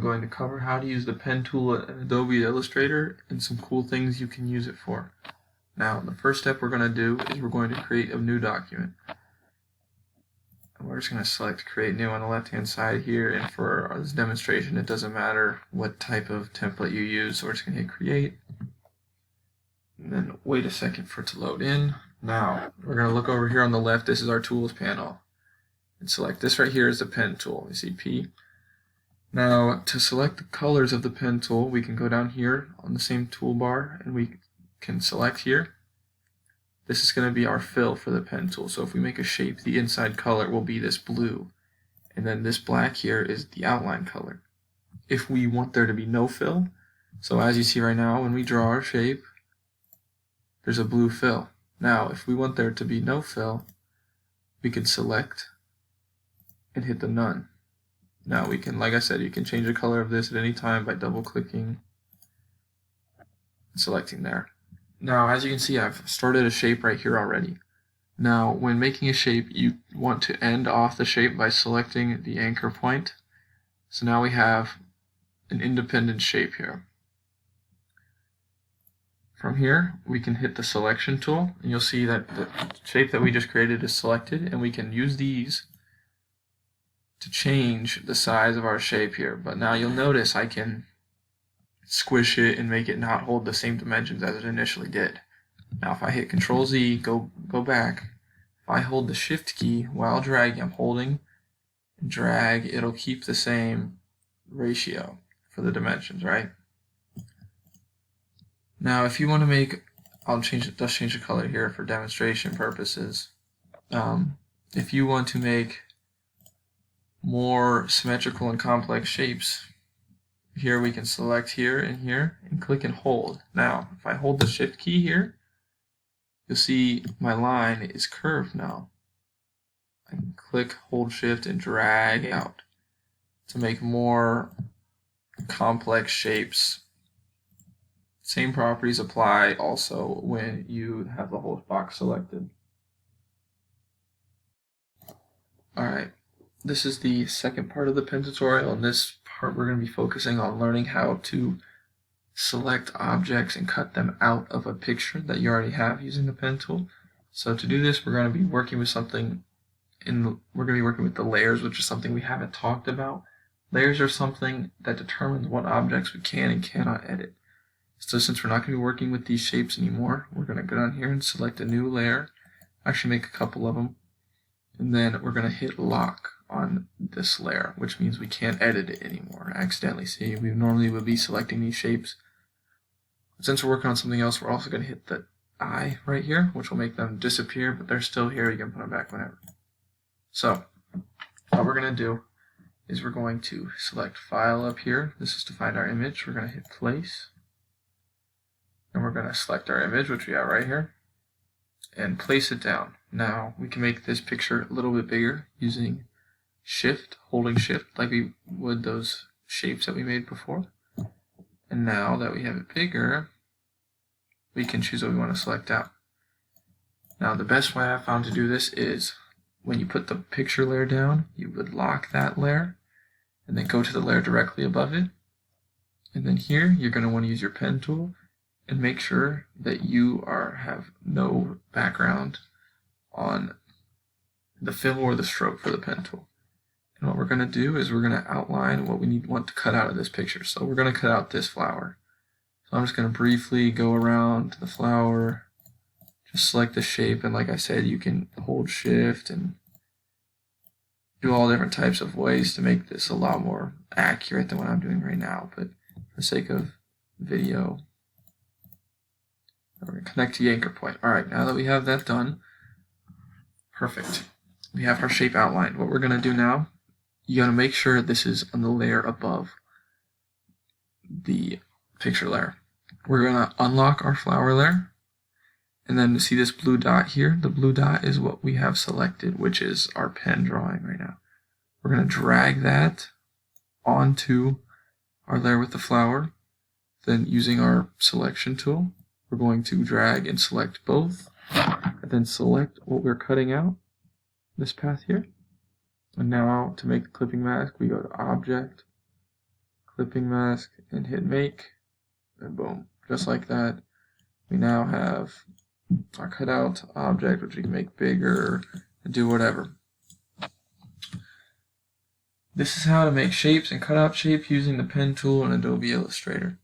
I'm going to cover how to use the pen tool in Adobe Illustrator and some cool things you can use it for. Now, the first step we're going to do is we're going to create a new document. And we're just going to select Create New on the left-hand side here, and for this demonstration, it doesn't matter what type of template you use, so we're just going to hit Create, and then wait a second for it to load in. Now, we're going to look over here on the left. This is our Tools panel. And select this right here is the pen tool. You see P. Now, to select the colors of the pen tool, we can go down here on the same toolbar and we can select here. This is going to be our fill for the pen tool. So if we make a shape, the inside color will be this blue. And then this black here is the outline color. If we want there to be no fill, so as you see right now, when we draw our shape, there's a blue fill. Now, if we want there to be no fill, we can select and hit the none. Now we can, like I said, you can change the color of this at any time by double clicking and selecting there. Now as you can see, I've started a shape right here already. Now when making a shape, you want to end off the shape by selecting the anchor point. So now we have an independent shape here. From here we can hit the selection tool and you'll see that the shape that we just created is selected, and we can use these to change the size of our shape here. But now you'll notice I can squish it and make it not hold the same dimensions as it initially did. Now if I hit Control Z, go back, if I hold the Shift key while dragging, I'm holding and drag, it'll keep the same ratio for the dimensions, right? Now if you want to make, I'll change it, just change the color here for demonstration purposes. If you want to make more symmetrical and complex shapes, here we can select here and click and hold. Now if I hold the Shift key here, you'll see my line is curved now. I can click, hold Shift, and drag out to make more complex shapes. Same properties apply also when you have the whole box selected. Alright. This is the second part of the pen tutorial. In this part we're going to be focusing on learning how to select objects and cut them out of a picture that you already have using the pen tool. So to do this, we're going to be working with something we're going to be working with the layers, which is something we haven't talked about. Layers are something that determines what objects we can and cannot edit. So since we're not going to be working with these shapes anymore, we're going to go down here and select a new layer, actually make a couple of them, and then we're going to hit lock on this layer, which means we can't edit it anymore accidentally. See, we normally would be selecting these shapes. Since we're working on something else, we're also going to hit the eye right here, which will make them disappear, but they're still here. You can put them back whenever. So what we're going to do is we're going to select File up here. This is to find our image. We're going to hit Place, and we're going to select our image, which we have right here, and place it down. Now we can make this picture a little bit bigger using Shift, holding Shift like we would those shapes that we made before. And now that we have it bigger, we can choose what we want to select out. Now the best way I've found to do this is when you put the picture layer down, you would lock that layer and then go to the layer directly above it. And then here you're going to want to use your pen tool and make sure that you have no background on the fill or the stroke for the pen tool. And what we're going to do is we're going to outline what we want to cut out of this picture. So we're going to cut out this flower. So I'm just going to briefly go around the flower, just select the shape, and like I said, you can hold Shift and do all different types of ways to make this a lot more accurate than what I'm doing right now. But for the sake of video, we're going to connect to the anchor point. Alright, now that we have that done, perfect. We have our shape outlined. What we're going to do now, you got to make sure this is on the layer above the picture layer. We're going to unlock our flower layer, and then see this blue dot here. The blue dot is what we have selected, which is our pen drawing right now. We're going to drag that onto our layer with the flower. Then using our selection tool, we're going to drag and select both, and then select what we're cutting out, this path here. And now to make the clipping mask, we go to Object, clipping mask, and hit make, and boom, just like that. We now have our cutout object, which we can make bigger and do whatever. This is how to make shapes and cut out shape using the pen tool in Adobe Illustrator.